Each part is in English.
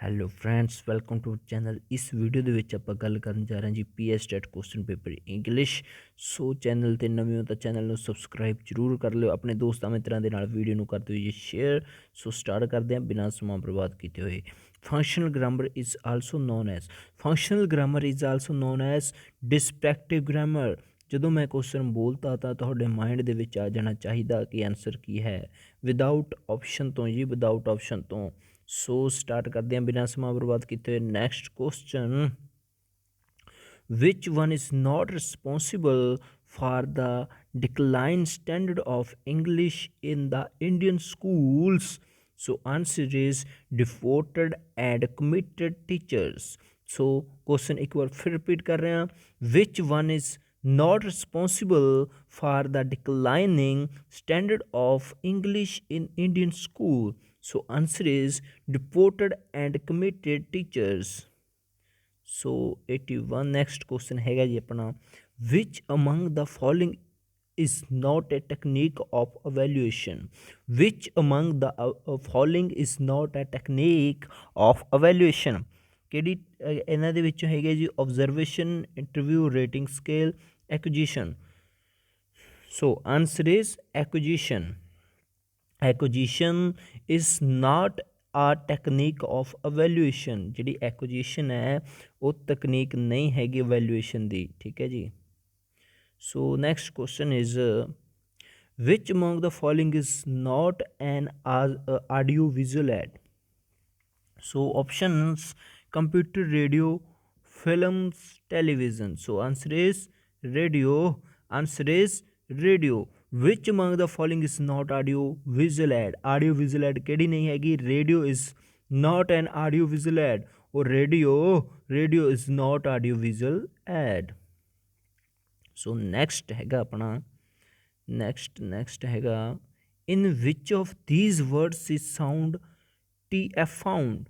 Hello friends, welcome to channel. ਇਸ video ਦੇ ਵਿੱਚ ਆਪਾਂ ਗੱਲ ਕਰਨ ਜਾ ਰਹੇ ਹਾਂ ਜੀ PSTET question paper English. So channel ਤੇ ਨਵੇਂ ਹੋ ਤਾਂ ਚੈਨਲ ਨੂੰ ਸਬਸਕ੍ਰਾਈਬ ਜ਼ਰੂਰ ਕਰ ਲਿਓ, ਆਪਣੇ ਦੋਸਤਾਂ ਮਿੱਤਰਾਂ ਦੇ ਨਾਲ ਵੀਡੀਓ ਨੂੰ ਕਰ ਦਿਓ ਜੀ ਸ਼ੇਅਰ। ਸੋ ਸਟਾਰਟ ਕਰਦੇ ਹਾਂ ਬਿਨਾਂ ਸਮਾਂ ਬਰਬਾਦ ਕੀਤੇ ਹੋਏ। Functional grammar is also known as descriptive grammar. ਜਦੋਂ ਮੈਂ ਕੁਐਸਚਨ ਬੋਲਤਾ ਤਾਂ ਤੁਹਾਡੇ ਮਾਈਂਡ ਦੇ ਵਿੱਚ ਆ ਜਾਣਾ ਚਾਹੀਦਾ ਕਿ ਆਨਸਰ ਕੀ ਹੈ, ਵਿਦਆਊਟ ਆਪਸ਼ਨ ਤੋਂ ਜੀ, ਵਿਦਆਊਟ ਆਪਸ਼ਨ ਤੋਂ। ਸੋ ਸਟਾਰਟ ਕਰਦੇ हैं बिना समा बर्बाद किए। Next question, which one is not responsible for the decline standard of English in the Indian schools? So answer is devoted and committed teachers. So question एक बार फिर repeat कर रहे हैं, which one is not responsible for the declining standard of English in Indian school? So answer is devoted and committed teachers. So 81 next question हैगा जी अपना, which among the following is not a technique of evaluation? Which among the following is not a technique of evaluation? ਕਿਹੜੀ ਇਹਨਾਂ ਦੇ ਵਿੱਚੋਂ ਹੈਗੇ ਜੀ observation, interview, rating scale, acquisition? So answer is acquisition. Acquisition is not a technique of evaluation। ਜਿਹੜੀ acquisition ਹੈ ਉਹ ਤਕਨੀਕ ਨਹੀਂ ਹੈਗੀ evaluation ਦੀ, ਠੀਕ ਹੈ ਜੀ। So next question is, which among the following is not an audio visual ad? So options: computer, radio, films, television. So answer is radio. Answer is radio. Which among the following is not audio visual ad? Audio visual ad ਕਿਹੜੀ ਨਹੀਂ ਹੈਗੀ? Radio is not an audio visual ad, or radio is not audio visual ad. So next हैगा अपना, next हैगा, in which of these words is sound TF found?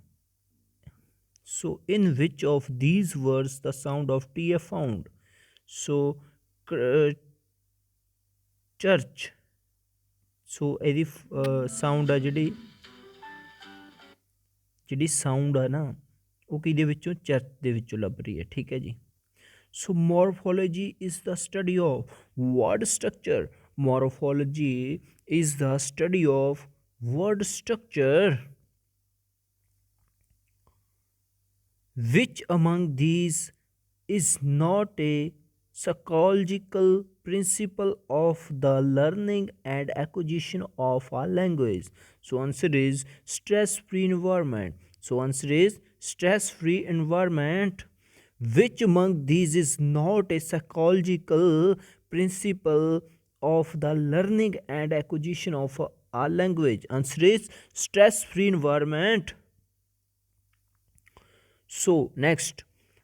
So in which of these words the sound of TF found? So church. So ਇਹਦੀ sound ਆ ਜਿਹੜੀ sound ਆ ਨਾ ਉਹ ਕਿਹਦੇ ਵਿੱਚੋਂ? ਚਰਚ ਦੇ ਵਿੱਚੋਂ ਲੱਭ ਰਹੀ ਹੈ, ਠੀਕ ਹੈ ਜੀ। So morphology is the study of word structure. Morphology is the study of word structure. Which among these is not a psychological principle of the learning and acquisition of a language? So answer is stress-free environment. So answer is stress-free environment. Which among these is not a psychological principle of the learning and acquisition of a language? Answer is stress-free environment. So next,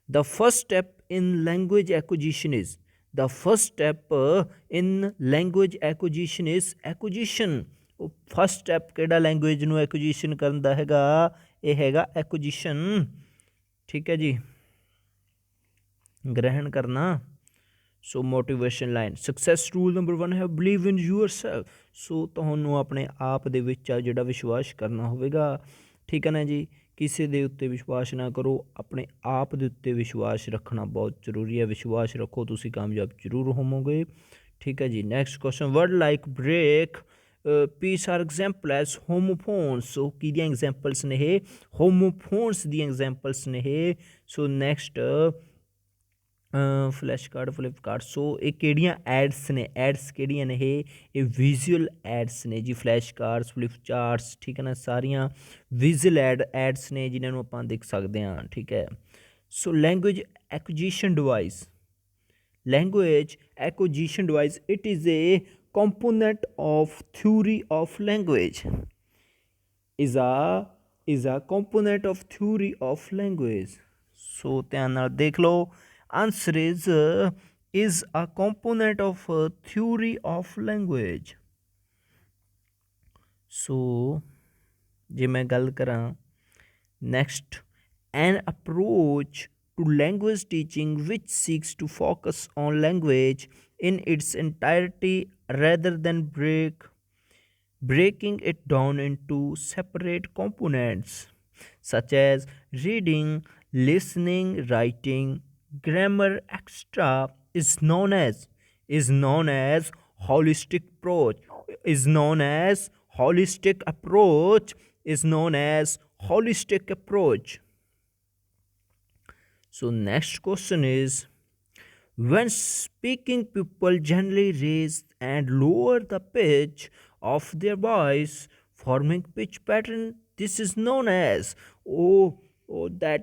the first step in language acquisition is, the first step in language acquisition is acquisition. First step ਕਿਹੜਾ language ਨੂੰ acquisition ਕਰਨ ਦਾ ਹੈਗਾ? ਇਹ ਹੈਗਾ acquisition, ठीक है जी, ग्रहण करना। सो motivation line, success rule number 1 है बिलीव इन यूर सैल्फ। सो ਤੁਹਾਨੂੰ ਆਪਣੇ ਆਪ ਦੇ ਵਿੱਚ ਆ ਜਿਹੜਾ ਵਿਸ਼ਵਾਸ ਕਰਨਾ ਹੋਵੇਗਾ, ਠੀਕ ਹੈ ਨਾ ਜੀ। ਕਿਸੇ ਦੇ ਉੱਤੇ ਵਿਸ਼ਵਾਸ ਨਾ ਕਰੋ, ਆਪਣੇ ਆਪ ਦੇ ਉੱਤੇ ਵਿਸ਼ਵਾਸ ਰੱਖਣਾ ਬਹੁਤ ਜ਼ਰੂਰੀ ਹੈ। ਵਿਸ਼ਵਾਸ ਰੱਖੋ, ਤੁਸੀਂ ਕਾਮਯਾਬ ਜ਼ਰੂਰ ਹੋਵੋਗੇ, ਠੀਕ ਹੈ ਜੀ। Next question, word like break, piece are example as homophones. So ਕਿਹਦੀਆਂ ਐਗਜ਼ਾਮਪਲਸ ਨੇ ਇਹ? ਹੋਮੋਫੋਨਸ ਦੀਆਂ ਐਗਜ਼ਾਮਪਲਸ ਨੇ ਇਹ। So next, flash card, Flipkart. So ਇਹ ਕਿਹੜੀਆਂ ਐਡਸ ਨੇ? ਐਡਸ ਕਿਹੜੀਆਂ ਨੇ ਇਹ ਵਿਜ਼ੂਅਲ ਐਡਸ ਨੇ ਜੀ। ਫਲੈਸ਼ ਕਾਰਡਸ, ਫਲਿੱਪਚਾਰਟਸ, ਠੀਕ ਹੈ ਨਾ, ਸਾਰੀਆਂ ਵਿਜ਼ੂਅਲ ਐਡਸ ਨੇ ਜਿਨ੍ਹਾਂ ਨੂੰ ਆਪਾਂ ਦੇਖ ਸਕਦੇ ਹਾਂ, ਠੀਕ ਹੈ। So language acquisition device, language acquisition device, it is a component of theory of language, is a component of theory of language. So ਧਿਆਨ ਨਾਲ ਦੇਖ ਲਓ, answer is a component of theory of language. so ਜੇ ਮੈਂ ਗੱਲ ਕਰਾਂ next, an approach to language teaching which seeks to focus on language in its entirety rather than breaking it down into separate components. such as reading, listening, writing, grammar, etc. is known as holistic approach is known as holistic approach is known as holistic approach. So next question is, when speaking, people generally raise and lower the pitch of their voice, forming pitch pattern. This is known as that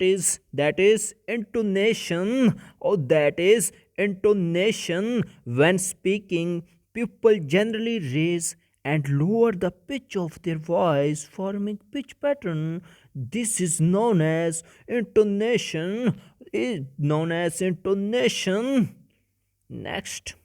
is intonation. That is intonation. When speaking, people generally raise and lower the pitch of their voice, forming pitch pattern. This is known as intonation. Is known as intonation. Next,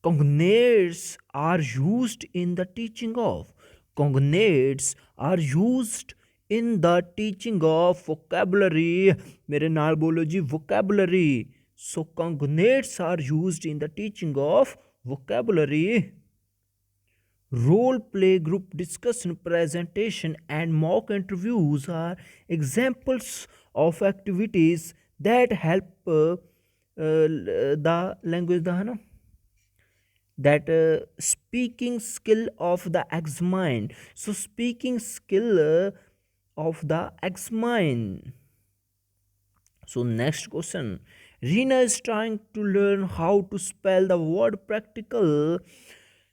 cognates are used in the teaching of. Cognates are used in the teaching of vocabulary. मेरे नाल बोलो जी vocabulary. So cognates are used in the teaching of vocabulary. Role play, group discussion, presentation, and mock interviews are examples of activities that help the language the है ना that speaking skill of the examine. So speaking skill of the examine. So next question, Rina is trying to learn how to spell the word practical.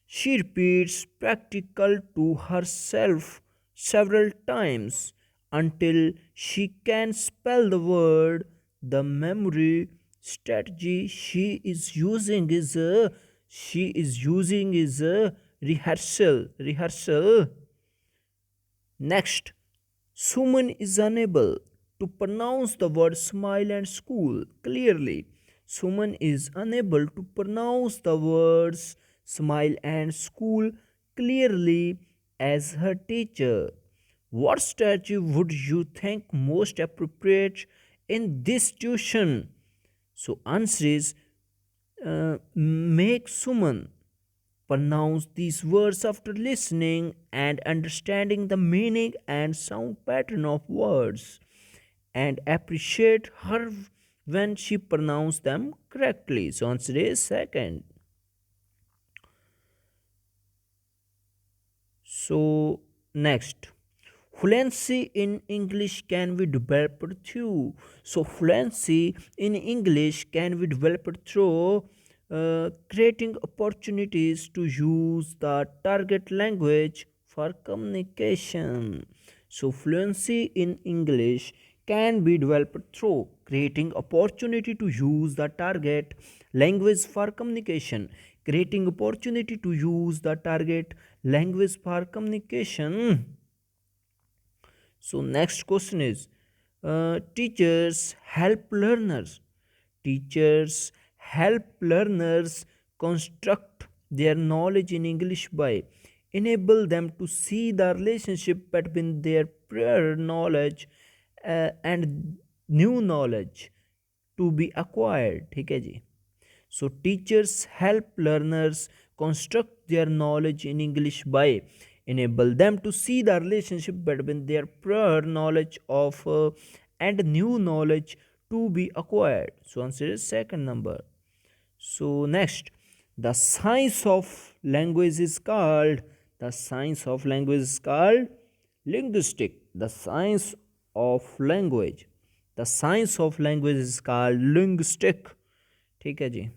She repeats practical to herself several times until she can spell the word. The memory strategy she is using is rehearsal. Next, Suman is unable to pronounce the word smile and school clearly. Suman is unable to pronounce the words smile and school clearly as her teacher. What strategy would you think most appropriate in this situation? So answer is make Suman pronounce these words after listening and understanding the meaning and sound pattern of words, and appreciate her when she pronounces them correctly. So answer is second. So next, fluency in English can be developed through. So fluency in English can be developed through creating opportunities to use the target language for communication. So fluency in English can be developed through creating opportunity to use the target language for communication. Creating opportunity to use the target language for communication. So next question is, teachers help learners. Teachers help learners construct their knowledge in English by enable them to see the relationship between their prior knowledge and new knowledge to be acquired. ठीक है जी. So teachers help learners construct their knowledge in English by enable them to see the relationship between their prior knowledge of and new knowledge to be acquired. So answer is second number. So next, the science of language is called linguistic. The science of language is called linguistic. ठीक है जी.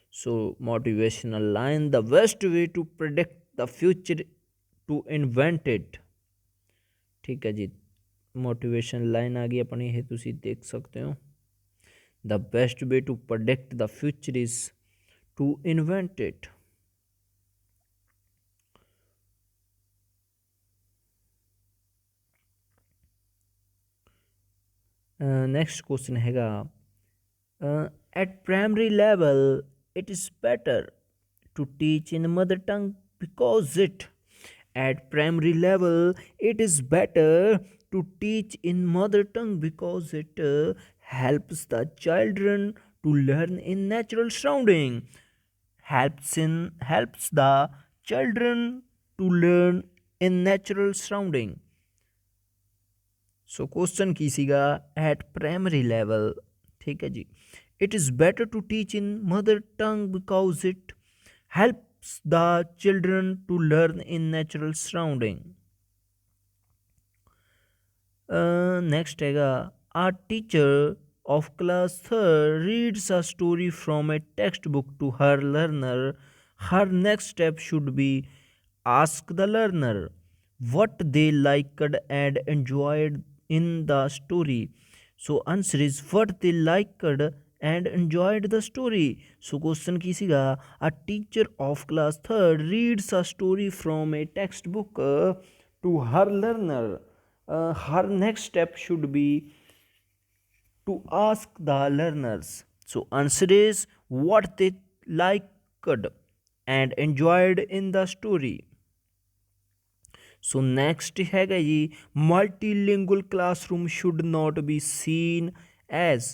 So motivational line, the best way to predict the future to invent it. ठीक है जी. Motivation line आ गई अपनी है, तुसी देख सकते हो. The best way to predict the future is to invent it. Next question हैगा, at primary level it is better to teach in mother tongue because it at primary level it is better to teach in mother tongue because it helps the children to learn in natural surrounding. Helps the children to learn in natural surrounding. So question कीजिएगा at primary level. ठीक है जी. It is better to teach in mother tongue because it helps the children to learn in natural surrounding. Next हैगा आ teacher of class third reads a story from a textbook to her learner. Her next step should be ask the learner what they liked and enjoyed in the story. So answer is what they liked and enjoyed the story. So question कीजिएगा a teacher of class third reads a story from a textbook to her learner. Her next step should be to ask the learners. So answer is what they liked and enjoyed in the story. So next हैगा जी multilingual classroom should not be seen as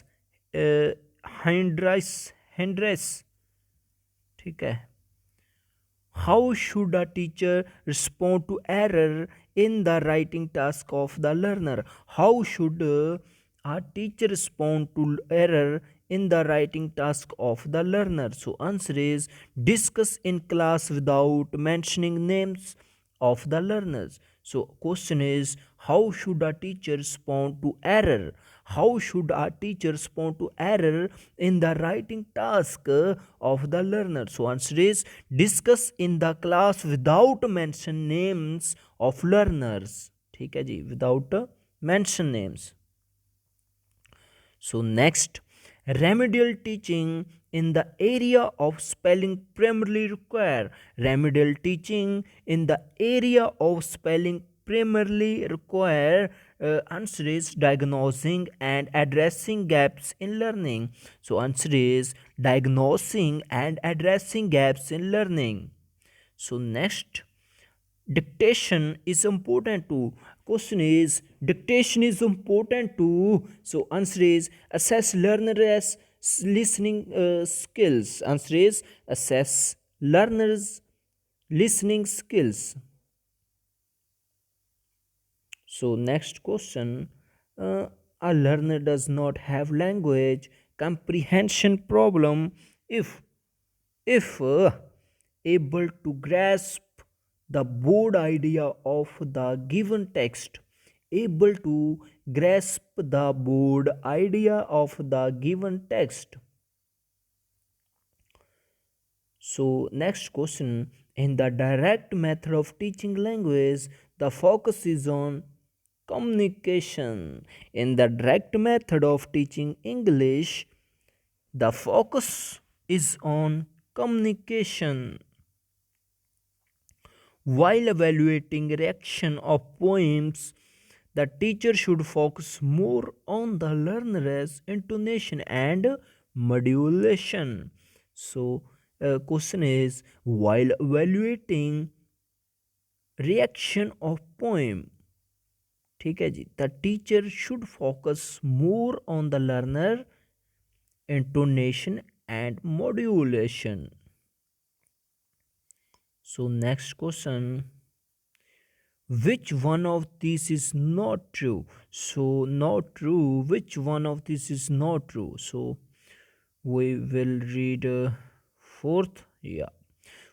hindrance. ठीक है. How should a teacher respond to error in the writing task of the learner? How should a teacher respond to error in the writing task of the learner? So answer is discuss in class without mentioning names of the learners. So question is how should a teacher respond to error? How should a teacher respond to error in the writing task of the learner? So answer is discuss in the class without mention names of learners. ठीक है जी, without mention names. So next, remedial teaching in the area of spelling primarily require remedial teaching in the area of spelling primarily require answer is diagnosing and addressing gaps in learning. So answer is diagnosing and addressing gaps in learning. So next, dictation is important too. Question is dictation is important too. So answer is assess learners listening skills. Answer is assess learners listening skills. So next question, uh, a learner does not have language comprehension problem if if able to grasp the broad idea of the given text. Able to grasp the broad idea of the given text. So next question, in the direct method of teaching language the focus is on communication. In the direct method of teaching English the focus is on communication. While evaluating reaction of poems, the teacher should focus more on the learner's intonation and modulation. So, question is while evaluating reaction of poem, ठीक है जी, the teacher should focus more on the learner intonation and modulation. So next question, which one of these is not true? So not true, which one of these is not true? So we will read fourth. Yeah.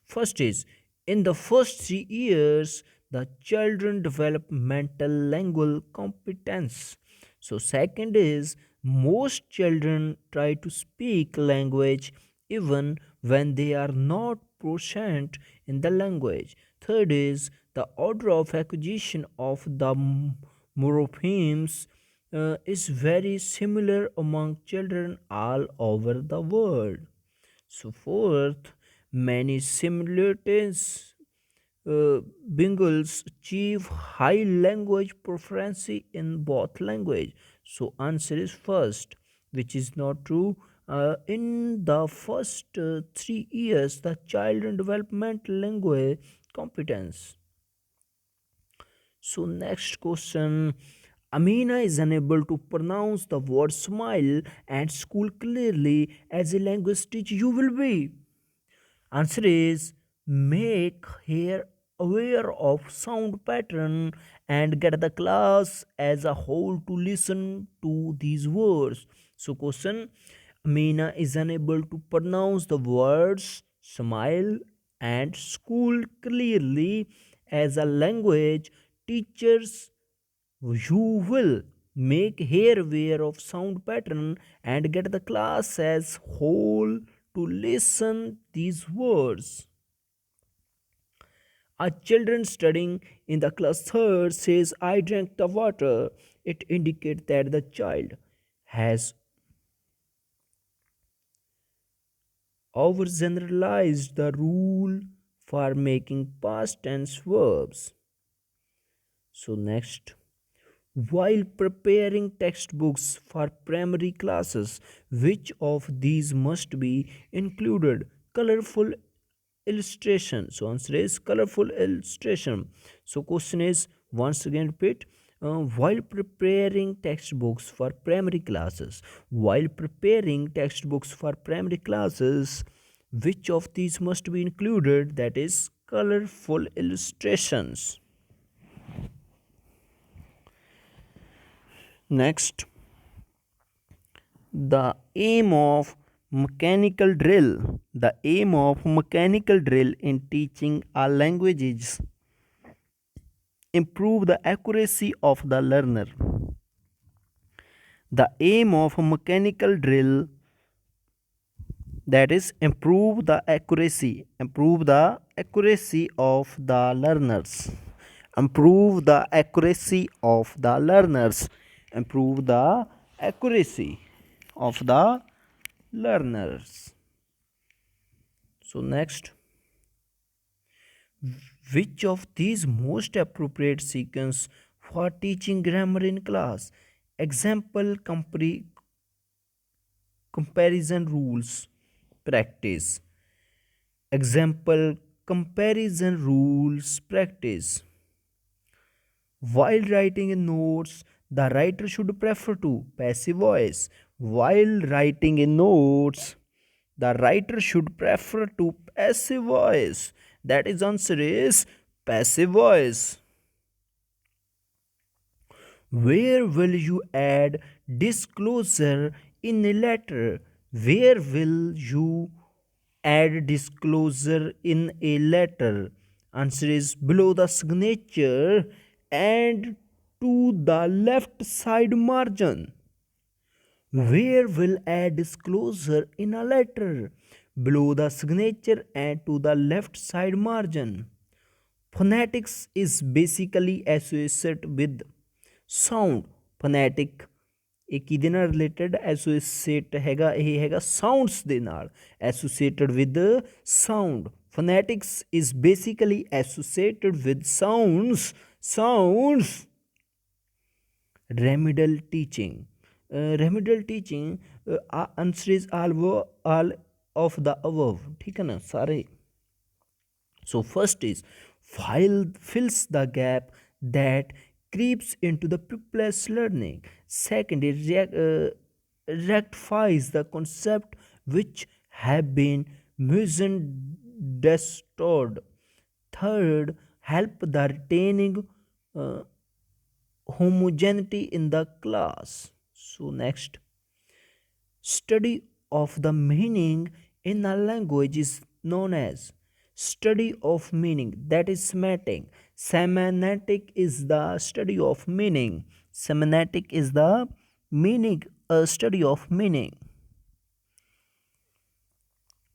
First is in the first 3 years the children develop mental lingual competence. So second is most children try to speak language even when they are not proficient in the language. Third is the order of acquisition of the morphemes is very similar among children all over the world. So fourth, many similarities Bengals achieve high language proficiency in both language. So answer is first, which is not true. In the first 3 years, the child in development language competence. So next question. Amina is unable to pronounce the word smile and school clearly as a language teacher you will be. Answer is make her aware of sound pattern and get the class as a whole to listen to these words. So question, Amina is unable to pronounce the words smile and school clearly. As a language teachers, you will make her aware of sound pattern and get the class as whole to listen these words. A children studying in the class third says I drank the water. It indicates that the child has overgeneralized the rule for making past tense verbs. So next, while preparing textbooks for primary classes, which of these must be included? Colorful illustration. So answer is colorful illustration. So question is once again repeat. While preparing textbooks for primary classes, while preparing textbooks for primary classes, which of these must be included? That is colorful illustrations. Next, the aim of mechanical drill. The aim of mechanical drill in teaching a language is improve the accuracy of the learner. The aim of a mechanical drill, that is improve the accuracy of the learners, improve the accuracy of the learners, improve the accuracy of the learners. So next, which of these most appropriate sequence for teaching grammar in class? Example, comparison rules, practice. Example, comparison rules, practice. While writing in notes, the writer should prefer to passive voice. While writing in notes, the writer should prefer to passive voice. That is answer is passive voice. Where will you add disclosure in a letter? Where will you add disclosure in a letter? Answer is below the signature and to the left side margin. Where will add disclosure in a letter? Below the signature and to the left side margin. Phonetics is basically associated with sound. Phonetic ਇਹ ਕਿਹਦੇ ਨਾਲ related associate ਹੈਗਾ, ਇਹ ਹੈਗਾ sounds ਦੇ ਨਾਲ, associated with sound. phonetics is basically associated with sounds. Remedial teaching, answer is all of the above. ठीक है ना सारे. So first is fills the gap that creeps into the pupil's learning. Second is rectifies the concept which have been misunderstood. Third, help the retaining homogeneity in the class. So next, study of the meaning in a language is known as study of meaning, that is semantic. Semantic is the study of meaning. Semantic is the meaning, a study of meaning.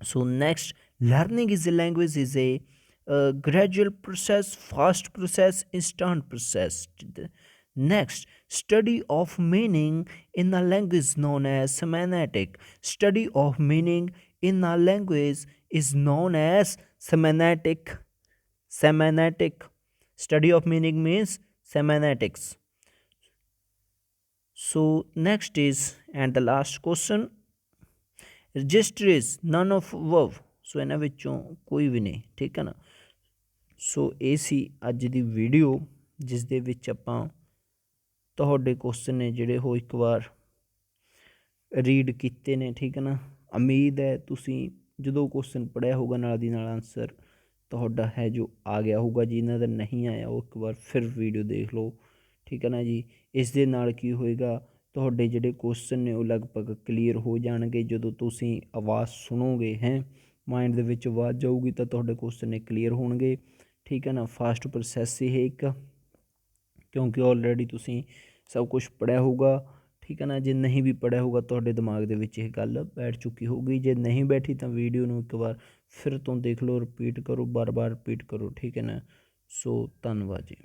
So next, learning is a language is a gradual process, fast process, instant process. Next, study of meaning in a language known as semantic. Study of meaning in a language is known as semantic. Study of meaning means semantics. So next is, and the last question, register is none of above. ਸੋ ਇਹਨਾਂ ਵਿੱਚੋਂ ਕੋਈ ਵੀ ਨਹੀਂ, ਠੀਕ ਹੈ ਨਾ. ਸੋ ਇਹ ਸੀ ਅੱਜ ਦੀ video ਜਿਸ ਦੇ ਵਿੱਚ ਆਪਾਂ ਤੁਹਾਡੇ ਕੁਐਸਚਨ ਨੇ ਜਿਹੜੇ ਉਹ ਇੱਕ ਵਾਰ ਰੀਡ ਕੀਤੇ ਨੇ, ਠੀਕ ਹੈ ਨਾ. ਉਮੀਦ ਹੈ ਤੁਸੀਂ ਜਦੋਂ ਕੁਐਸਚਨ ਪੜ੍ਹਿਆ ਹੋਊਗਾ ਨਾਲ ਦੀ ਨਾਲ ਆਨਸਰ ਤੁਹਾਡਾ ਹੈ ਜੋ ਆ ਗਿਆ ਹੋਊਗਾ। ਜਿਨ੍ਹਾਂ ਦਾ ਨਹੀਂ ਆਇਆ ਉਹ ਇੱਕ ਵਾਰ ਫਿਰ ਵੀਡੀਓ ਦੇਖ ਲਓ, ਠੀਕ ਹੈ ਨਾ ਜੀ। ਇਸ ਦੇ ਨਾਲ ਕੀ ਹੋਏਗਾ, ਤੁਹਾਡੇ ਜਿਹੜੇ ਕੁਐਸਚਨ ਨੇ ਉਹ ਲਗਭਗ ਕਲੀਅਰ ਹੋ ਜਾਣਗੇ। ਜਦੋਂ ਤੁਸੀਂ ਆਵਾਜ਼ ਸੁਣੋਗੇ ਹੈ, ਮਾਈਂਡ ਦੇ ਵਿੱਚ ਆਵਾਜ਼ ਜਾਊਗੀ ਤਾਂ ਤੁਹਾਡੇ ਕੁਐਸਚਨ ਨੇ ਕਲੀਅਰ ਹੋਣਗੇ, ਠੀਕ ਹੈ ਨਾ। ਫਾਸਟ ਪ੍ਰੋਸੈਸ ਇਹ ਇੱਕ, ਕਿਉਂਕਿ ਆਲਰੇਡੀ ਤੁਸੀਂ ਸਭ ਕੁਛ ਪੜ੍ਹਿਆ ਹੋਊਗਾ, ਠੀਕ ਹੈ ਨਾ। ਜੇ ਨਹੀਂ ਵੀ ਪੜ੍ਹਿਆ ਹੋਊਗਾ ਤੁਹਾਡੇ ਦਿਮਾਗ ਦੇ ਵਿੱਚ ਇਹ ਗੱਲ ਬੈਠ ਚੁੱਕੀ ਹੋਊਗੀ। ਜੇ ਨਹੀਂ ਬੈਠੀ ਤਾਂ ਵੀਡੀਓ ਨੂੰ ਇੱਕ ਵਾਰ ਫਿਰ ਤੋਂ ਦੇਖ ਲਓ, ਰਿਪੀਟ ਕਰੋ, ਬਾਰ ਬਾਰ ਰਿਪੀਟ ਕਰੋ, ਠੀਕ ਹੈ ਨਾ। ਸੋ ਧੰਨਵਾਦ ਜੀ।